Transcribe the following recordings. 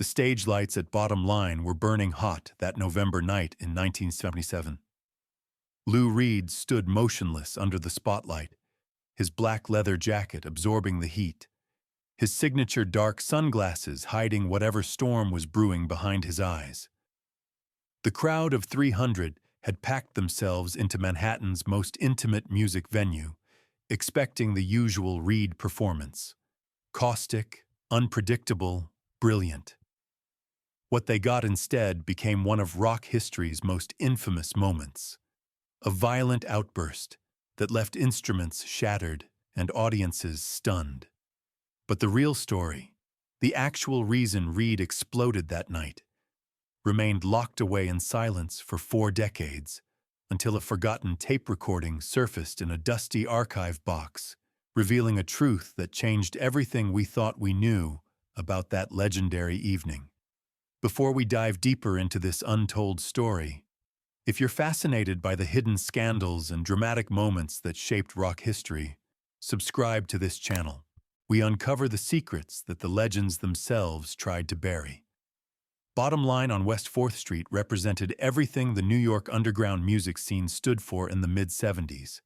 The stage lights at Bottom Line were burning hot that November night in 1977. Lou Reed stood motionless under the spotlight, his black leather jacket absorbing the heat, his signature dark sunglasses hiding whatever storm was brewing behind his eyes. The crowd of 300 had packed themselves into Manhattan's most intimate music venue, expecting the usual Reed performance. Caustic, unpredictable, brilliant. What they got instead became one of rock history's most infamous moments. A violent outburst that left instruments shattered and audiences stunned. But the real story, the actual reason Reed exploded that night, remained locked away in silence for 4 decades, until a forgotten tape recording surfaced in a dusty archive box, revealing a truth that changed everything we thought we knew about that legendary evening. Before we dive deeper into this untold story, if you're fascinated by the hidden scandals and dramatic moments that shaped rock history, subscribe to this channel. We uncover the secrets that the legends themselves tried to bury. Bottom Line on West 4th Street represented everything the New York underground music scene stood for in the mid-70s.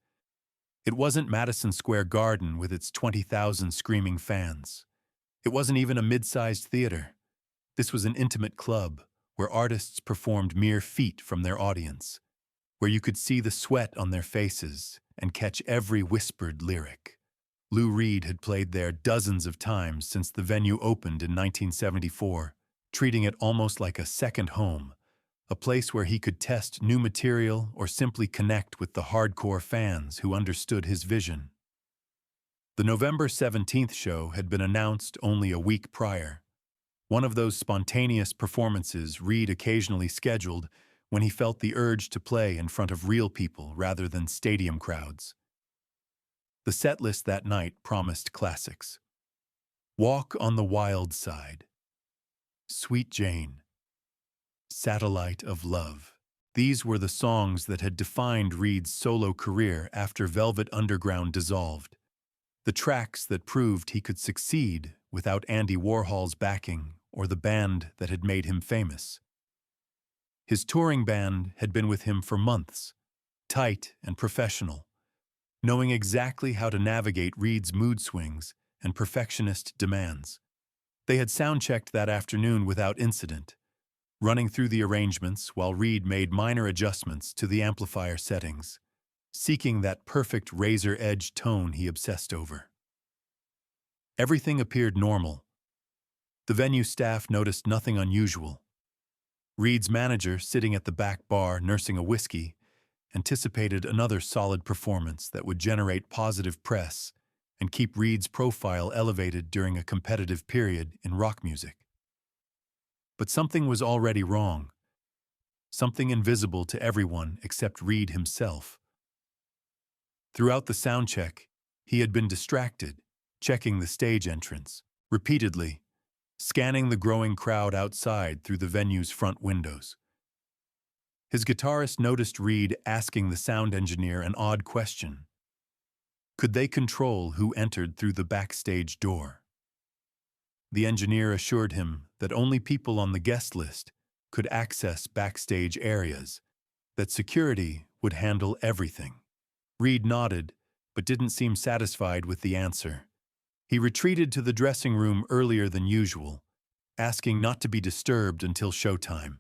It wasn't Madison Square Garden with its 20,000 screaming fans. It wasn't even a mid-sized theater. This was an intimate club where artists performed mere feet from their audience, where you could see the sweat on their faces and catch every whispered lyric. Lou Reed had played there dozens of times since the venue opened in 1974, treating it almost like a second home, a place where he could test new material or simply connect with the hardcore fans who understood his vision. The November 17th show had been announced only a week prior, one of those spontaneous performances Reed occasionally scheduled when he felt the urge to play in front of real people rather than stadium crowds. The setlist that night promised classics. Walk on the Wild Side, Sweet Jane, Satellite of Love. These were the songs that had defined Reed's solo career after Velvet Underground dissolved. The tracks that proved he could succeed without Andy Warhol's backing or the band that had made him famous. His touring band had been with him for months, tight and professional, knowing exactly how to navigate Reed's mood swings and perfectionist demands. They had sound-checked that afternoon without incident, running through the arrangements while Reed made minor adjustments to the amplifier settings, seeking that perfect razor-edge tone he obsessed over. Everything appeared normal. The venue staff noticed nothing unusual. Reed's manager, sitting at the back bar nursing a whiskey, anticipated another solid performance that would generate positive press and keep Reed's profile elevated during a competitive period in rock music. But something was already wrong, something invisible to everyone except Reed himself. Throughout the soundcheck, he had been distracted, checking the stage entrance, repeatedly, scanning the growing crowd outside through the venue's front windows. His guitarist noticed Reed asking the sound engineer an odd question. Could they control who entered through the backstage door? The engineer assured him that only people on the guest list could access backstage areas, that security would handle everything. Reed nodded, but didn't seem satisfied with the answer. He retreated to the dressing room earlier than usual, asking not to be disturbed until showtime.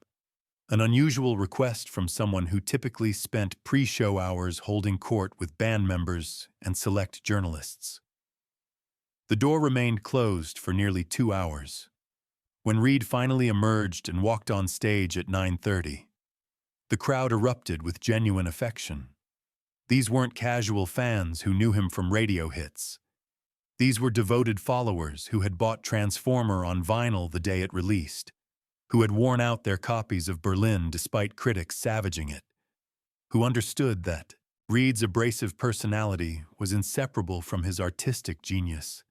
An unusual request from someone who typically spent pre-show hours holding court with band members and select journalists. The door remained closed for nearly 2 hours. When Reed finally emerged and walked on stage at 9:30, the crowd erupted with genuine affection. These weren't casual fans who knew him from radio hits. These were devoted followers who had bought Transformer on vinyl the day it released, who had worn out their copies of Berlin despite critics savaging it, who understood that Reed's abrasive personality was inseparable from his artistic genius.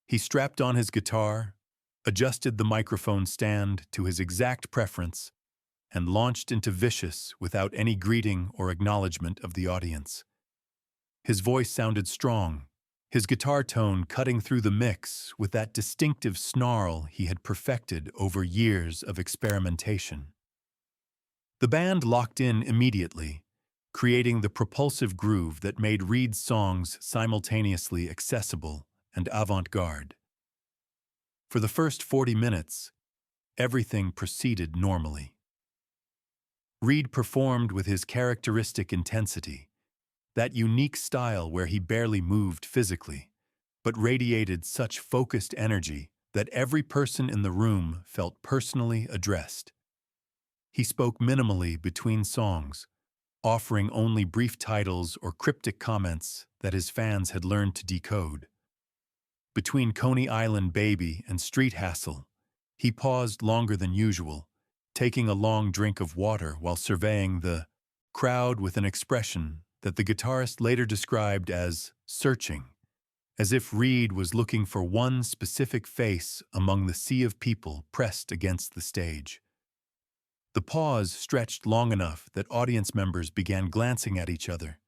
He strapped on his guitar, adjusted the microphone stand to his exact preference, and launched into Vicious without any greeting or acknowledgement of the audience. His voice sounded strong, his guitar tone cutting through the mix with that distinctive snarl he had perfected over years of experimentation. The band locked in immediately, creating the propulsive groove that made Reed's songs simultaneously accessible and avant-garde. For the first 40 minutes, everything proceeded normally. Reed performed with his characteristic intensity, that unique style where he barely moved physically, but radiated such focused energy that every person in the room felt personally addressed. He spoke minimally between songs, offering only brief titles or cryptic comments that his fans had learned to decode. Between Coney Island Baby and Street Hassle, he paused longer than usual, taking a long drink of water while surveying the crowd with an expression that the guitarist later described as searching, as if Reed was looking for one specific face among the sea of people pressed against the stage. The pause stretched long enough that audience members began glancing at each other,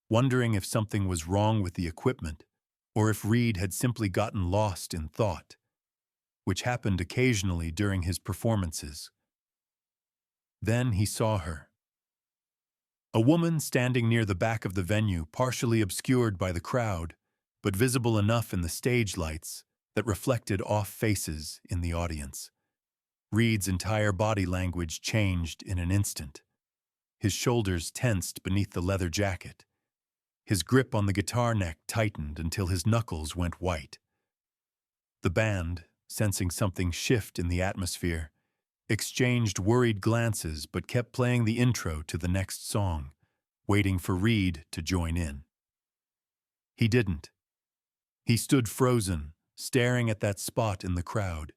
wondering if something was wrong with the equipment, or if Reed had simply gotten lost in thought, which happened occasionally during his performances. Then he saw her. A woman standing near the back of the venue, partially obscured by the crowd, but visible enough in the stage lights that reflected off faces in the audience. Reed's entire body language changed in an instant. His shoulders tensed beneath the leather jacket. His grip on the guitar neck tightened until his knuckles went white. The band, sensing something shift in the atmosphere, exchanged worried glances but kept playing the intro to the next song, waiting for Reed to join in. He didn't. He stood frozen, staring at that spot in the crowd,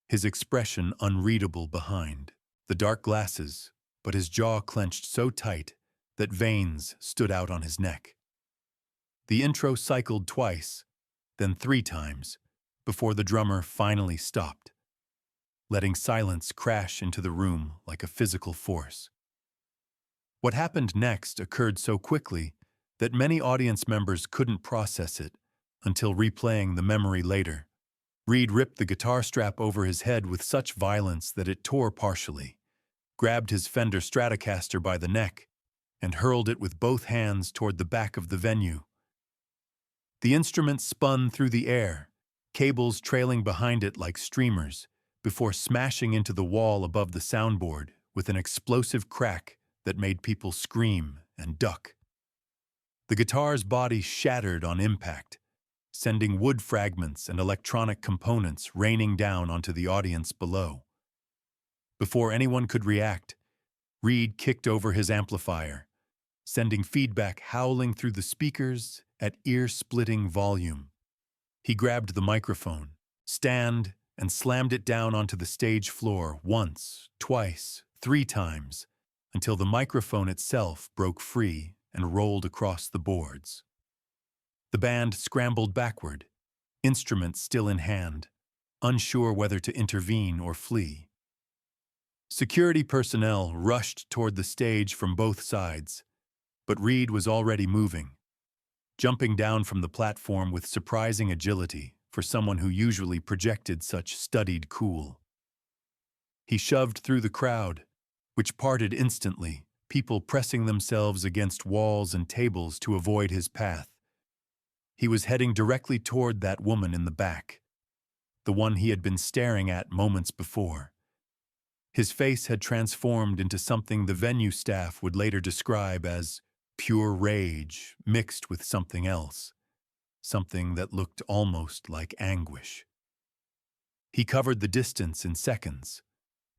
his expression unreadable behind the dark glasses, but his jaw clenched so tight that veins stood out on his neck. The intro cycled twice, then 3 times, before the drummer finally stopped, letting silence crash into the room like a physical force. What happened next occurred so quickly that many audience members couldn't process it until replaying the memory later. Reed ripped the guitar strap over his head with such violence that it tore partially, grabbed his Fender Stratocaster by the neck, and hurled it with both hands toward the back of the venue. The instrument spun through the air, cables trailing behind it like streamers, before smashing into the wall above the soundboard with an explosive crack that made people scream and duck. The guitar's body shattered on impact, sending wood fragments and electronic components raining down onto the audience below. Before anyone could react, Reed kicked over his amplifier, sending feedback howling through the speakers at ear-splitting volume. He grabbed the microphone, stand, and slammed it down onto the stage floor once, twice, 3 times, until the microphone itself broke free and rolled across the boards. The band scrambled backward, instruments still in hand, unsure whether to intervene or flee. Security personnel rushed toward the stage from both sides, but Reed was already moving, jumping down from the platform with surprising agility for someone who usually projected such studied cool. He shoved through the crowd, which parted instantly, people pressing themselves against walls and tables to avoid his path. He was heading directly toward that woman in the back, the one he had been staring at moments before. His face had transformed into something the venue staff would later describe as pure rage mixed with something else, something that looked almost like anguish. He covered the distance in seconds,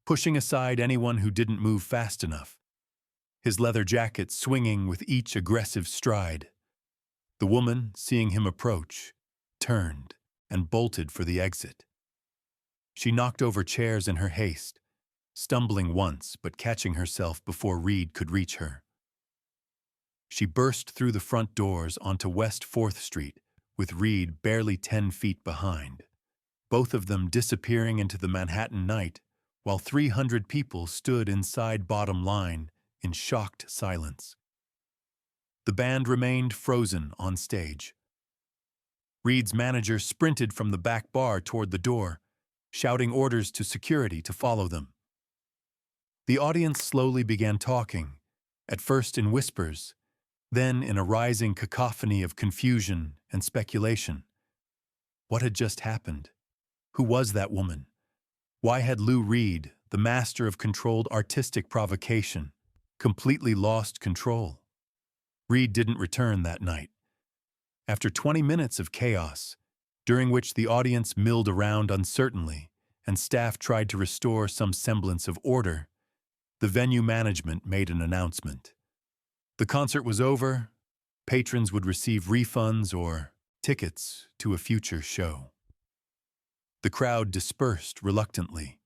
pushing aside anyone who didn't move fast enough, his leather jacket swinging with each aggressive stride. The woman, seeing him approach, turned and bolted for the exit. She knocked over chairs in her haste, stumbling once but catching herself before Reed could reach her. She burst through the front doors onto West 4th Street, with Reed barely 10 feet behind, both of them disappearing into the Manhattan night while 300 people stood inside Bottom Line in shocked silence. The band remained frozen on stage. Reed's manager sprinted from the back bar toward the door, shouting orders to security to follow them. The audience slowly began talking, at first in whispers, then in a rising cacophony of confusion and speculation. What had just happened? Who was that woman? Why had Lou Reed, the master of controlled artistic provocation, completely lost control? Reed didn't return that night. After 20 minutes of chaos, during which the audience milled around uncertainly and staff tried to restore some semblance of order, the venue management made an announcement. The concert was over, patrons would receive refunds or tickets to a future show. The crowd dispersed reluctantly,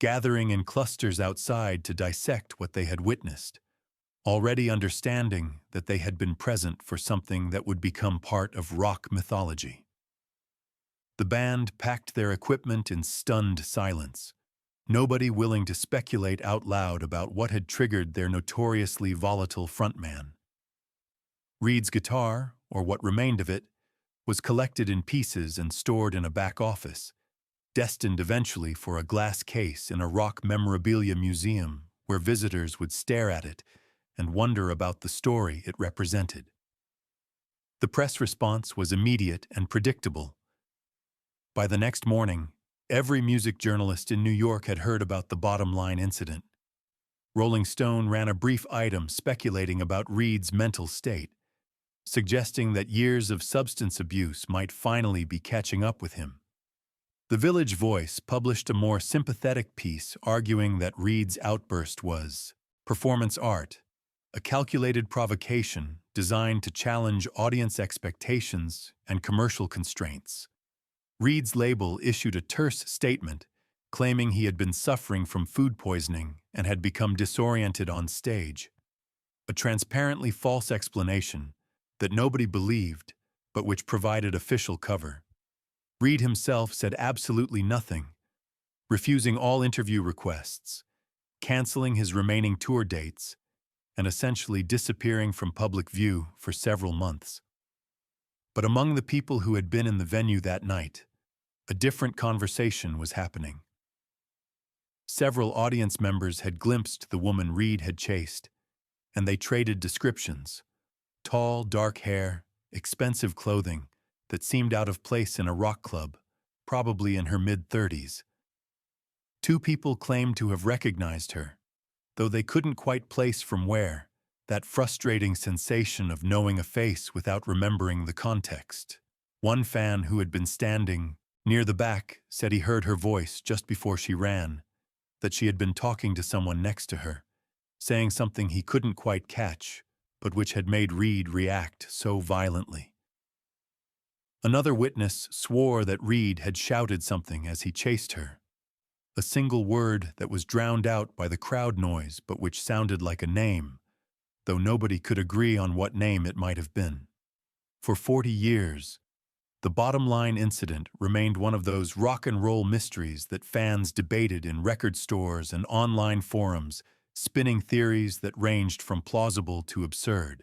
gathering in clusters outside to dissect what they had witnessed, already understanding that they had been present for something that would become part of rock mythology. The band packed their equipment in stunned silence, nobody willing to speculate out loud about what had triggered their notoriously volatile frontman. Reed's guitar, or what remained of it, was collected in pieces and stored in a back office, destined eventually for a glass case in a rock memorabilia museum where visitors would stare at it and wonder about the story it represented. The press response was immediate and predictable. By the next morning, every music journalist in New York had heard about the Bottom Line incident. Rolling Stone ran a brief item speculating about Reed's mental state, suggesting that years of substance abuse might finally be catching up with him. The Village Voice published a more sympathetic piece arguing that Reed's outburst was performance art, a calculated provocation designed to challenge audience expectations and commercial constraints. Reed's label issued a terse statement claiming he had been suffering from food poisoning and had become disoriented on stage. A transparently false explanation that nobody believed, but which provided official cover. Reed himself said absolutely nothing, refusing all interview requests, canceling his remaining tour dates, and essentially disappearing from public view for several months. But among the people who had been in the venue that night, a different conversation was happening. Several audience members had glimpsed the woman Reed had chased, and they traded descriptions: tall, dark hair, expensive clothing that seemed out of place in a rock club, probably in her mid-30s. Two people claimed to have recognized her, though they couldn't quite place from where, that frustrating sensation of knowing a face without remembering the context. One fan who had been standing near the back said he heard her voice just before she ran, that she had been talking to someone next to her, saying something he couldn't quite catch, but which had made Reed react so violently. Another witness swore that Reed had shouted something as he chased her, a single word that was drowned out by the crowd noise but which sounded like a name, though nobody could agree on what name it might have been. For 40 years, the Bottom Line incident remained one of those rock and roll mysteries that fans debated in record stores and online forums, spinning theories that ranged from plausible to absurd.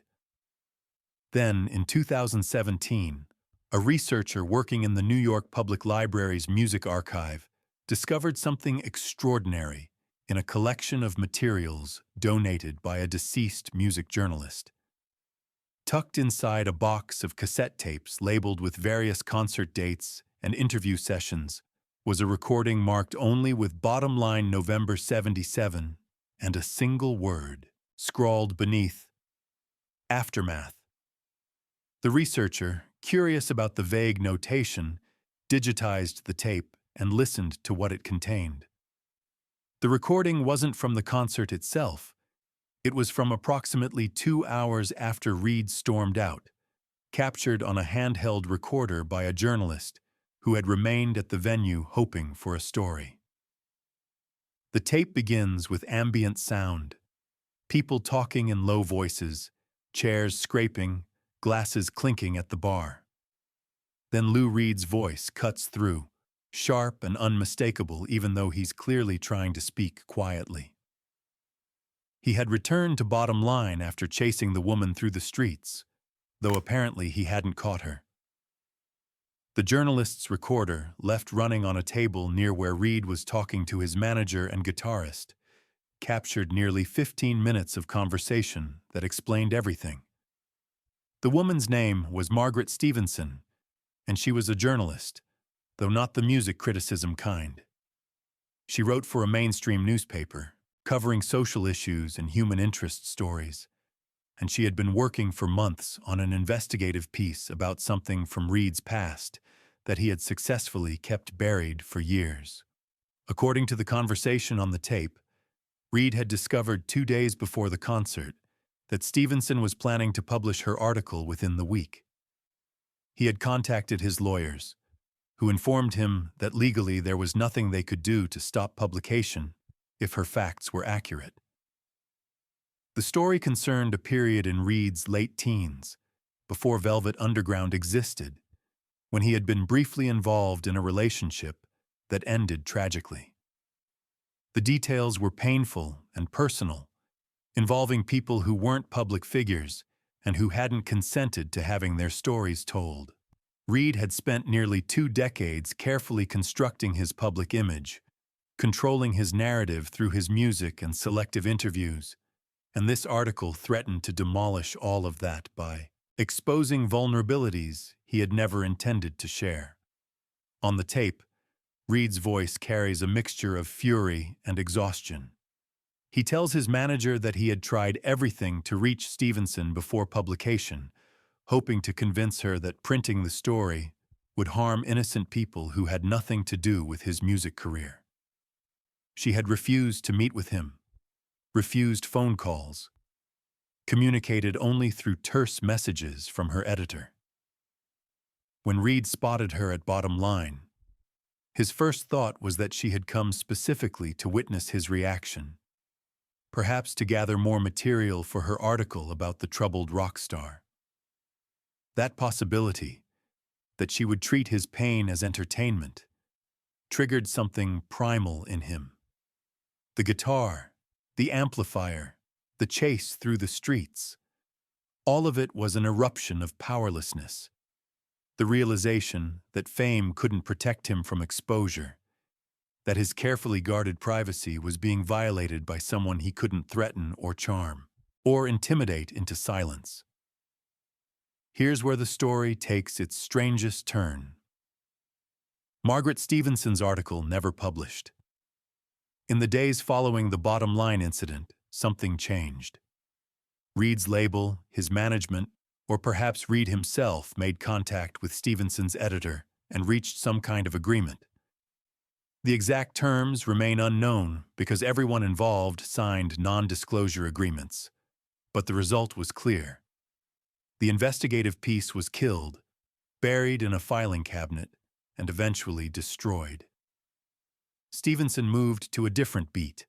Then, in 2017, a researcher working in the New York Public Library's music archive discovered something extraordinary in a collection of materials donated by a deceased music journalist. Tucked inside a box of cassette tapes labeled with various concert dates and interview sessions was a recording marked only with Bottom Line November 77 and a single word scrawled beneath: Aftermath. The researcher, curious about the vague notation, digitized the tape and listened to what it contained. The recording wasn't from the concert itself. It was from approximately 2 hours after Reed stormed out, captured on a handheld recorder by a journalist who had remained at the venue hoping for a story. The tape begins with ambient sound, people talking in low voices, chairs scraping, glasses clinking at the bar. Then Lou Reed's voice cuts through, sharp and unmistakable even though he's clearly trying to speak quietly. He had returned to Bottom Line after chasing the woman through the streets, though apparently he hadn't caught her. The journalist's recorder, left running on a table near where Reed was talking to his manager and guitarist, captured nearly 15 minutes of conversation that explained everything. The woman's name was Margaret Stevenson, and she was a journalist, though not the music criticism kind. She wrote for a mainstream newspaper, covering social issues and human interest stories, and she had been working for months on an investigative piece about something from Reed's past that he had successfully kept buried for years. According to the conversation on the tape, Reed had discovered 2 days before the concert that Stevenson was planning to publish her article within the week. He had contacted his lawyers, who informed him that legally there was nothing they could do to stop publication if her facts were accurate. The story concerned a period in Reed's late teens, before Velvet Underground existed, when he had been briefly involved in a relationship that ended tragically. The details were painful and personal, involving people who weren't public figures and who hadn't consented to having their stories told. Reed had spent nearly 2 decades carefully constructing his public image, controlling his narrative through his music and selective interviews, and this article threatened to demolish all of that by exposing vulnerabilities he had never intended to share. On the tape, Reed's voice carries a mixture of fury and exhaustion. He tells his manager that he had tried everything to reach Stevenson before publication, hoping to convince her that printing the story would harm innocent people who had nothing to do with his music career. She had refused to meet with him, refused phone calls, communicated only through terse messages from her editor. When Reed spotted her at Bottom Line, his first thought was that she had come specifically to witness his reaction, perhaps to gather more material for her article about the troubled rock star. That possibility, that she would treat his pain as entertainment, triggered something primal in him. The guitar, the amplifier, the chase through the streets, all of it was an eruption of powerlessness. The realization that fame couldn't protect him from exposure, that his carefully guarded privacy was being violated by someone he couldn't threaten or charm, or intimidate into silence. Here's where the story takes its strangest turn. Margaret Stevenson's article never published. In the days following the Bottom Line incident, something changed. Reed's label, his management, or perhaps Reed himself made contact with Stevenson's editor and reached some kind of agreement. The exact terms remain unknown because everyone involved signed non-disclosure agreements, but the result was clear. The investigative piece was killed, buried in a filing cabinet, and eventually destroyed. Stevenson moved to a different beat,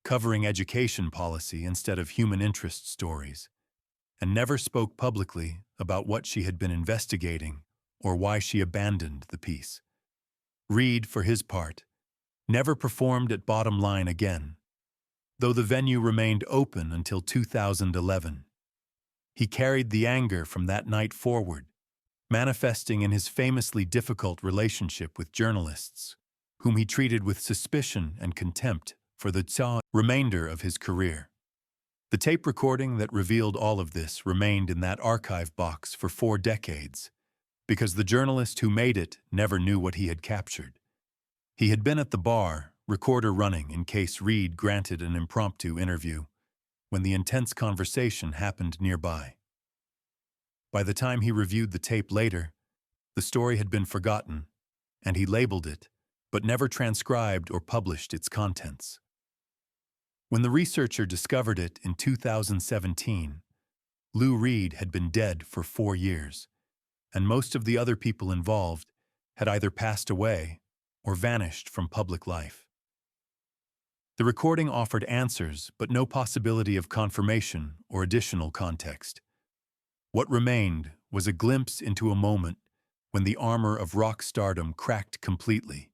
covering education policy instead of human interest stories, and never spoke publicly about what she had been investigating or why she abandoned the piece. Reed, for his part, never performed at Bottom Line again, though the venue remained open until 2011. He carried the anger from that night forward, manifesting in his famously difficult relationship with journalists, whom he treated with suspicion and contempt for the remainder of his career. The tape recording that revealed all of this remained in that archive box for 4 decades, because the journalist who made it never knew what he had captured. He had been at the bar, recorder running in case Reed granted an impromptu interview, when the intense conversation happened nearby. By the time he reviewed the tape later, the story had been forgotten, and he labeled it, but never transcribed or published its contents. When the researcher discovered it in 2017, Lou Reed had been dead for 4 years, and most of the other people involved had either passed away or vanished from public life. The recording offered answers, but no possibility of confirmation or additional context. What remained was a glimpse into a moment when the armor of rock stardom cracked completely,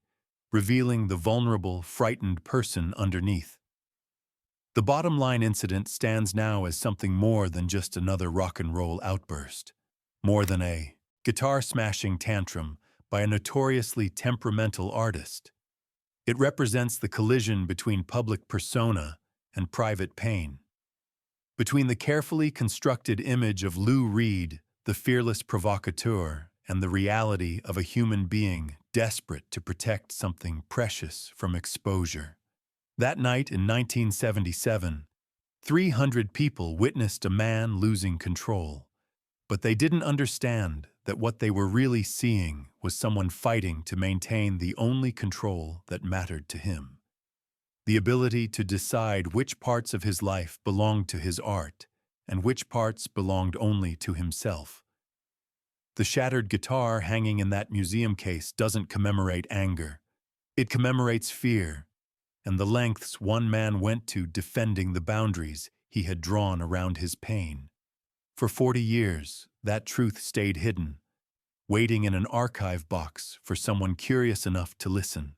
revealing the vulnerable, frightened person underneath. The Bottom Line incident stands now as something more than just another rock and roll outburst, more than a guitar-smashing tantrum by a notoriously temperamental artist. It represents the collision between public persona and private pain. Between the carefully constructed image of Lou Reed, the fearless provocateur, and the reality of a human being desperate to protect something precious from exposure. That night in 1977, 300 people witnessed a man losing control, but they didn't understand that what they were really seeing was someone fighting to maintain the only control that mattered to him. The ability to decide which parts of his life belonged to his art and which parts belonged only to himself. The shattered guitar hanging in that museum case doesn't commemorate anger. It commemorates fear and the lengths one man went to defending the boundaries he had drawn around his pain. For 40 years, that truth stayed hidden, waiting in an archive box for someone curious enough to listen.